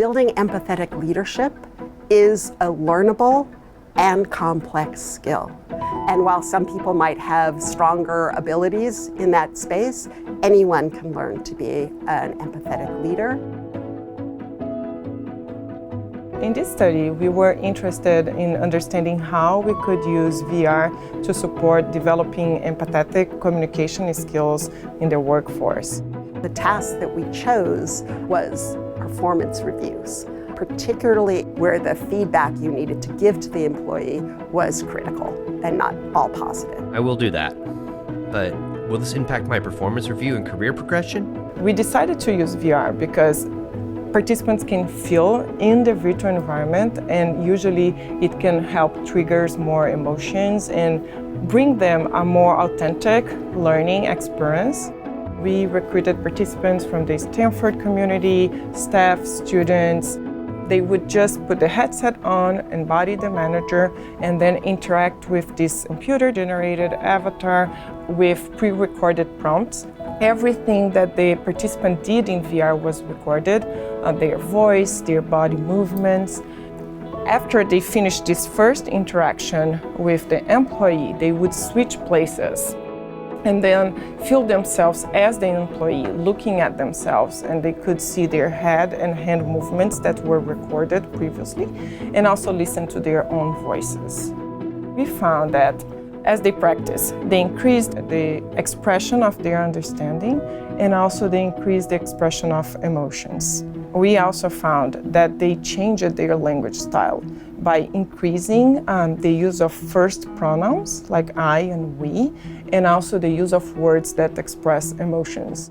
Building empathetic leadership is a learnable and complex skill. And while some people might have stronger abilities in that space, anyone can learn to be an empathetic leader. In this study, we were interested in understanding how we could use VR to support developing empathetic communication skills in the workforce. The task that we chose was performance reviews, particularly where the feedback you needed to give to the employee was critical and not all positive. I will do that, but will this impact my performance review and career progression? We decided to use VR because participants can feel in the virtual environment, and usually it can help triggers more emotions and bring them a more authentic learning experience. We recruited participants from the Stanford community, staff, students. They would just put the headset on, embody the manager, and then interact with this computer-generated avatar with pre-recorded prompts. Everything that the participant did in VR was recorded, their voice, their body movements. After they finished this first interaction with the employee, they would switch places and then feel themselves as the employee, looking at themselves, and they could see their head and hand movements that were recorded previously, and also listen to their own voices. We found that as they practiced, they increased the expression of their understanding, and also they increased the expression of emotions. We also found that they changed their language style by increasing the use of first pronouns like I and we, and also the use of words that express emotions.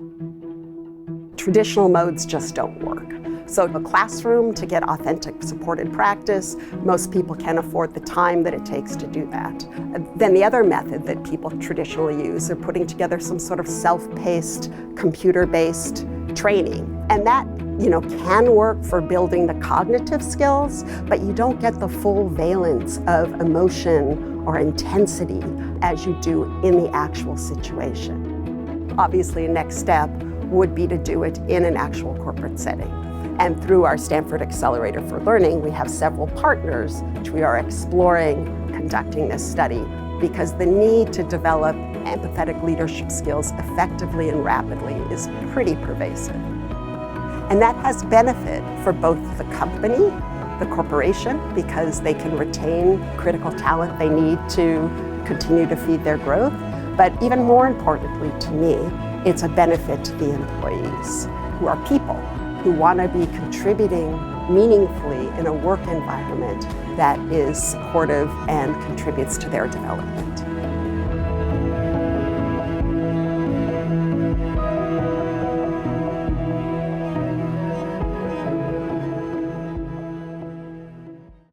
Traditional modes just don't work. So a classroom to get authentic supported practice, most people can't afford the time that it takes to do that. Then the other method that people traditionally use are putting together some sort of self-paced, computer-based training. And that can work for building the cognitive skills, but you don't get the full valence of emotion or intensity as you do in the actual situation. Obviously, a next step would be to do it in an actual corporate setting. And through our Stanford Accelerator for Learning, we have several partners which we are exploring conducting this study, because the need to develop empathetic leadership skills effectively and rapidly is pretty pervasive. And that has benefit for both the company, the corporation, because they can retain critical talent they need to continue to feed their growth. But even more importantly to me, it's a benefit to the employees, who are people, who want to be contributing meaningfully in a work environment that is supportive and contributes to their development.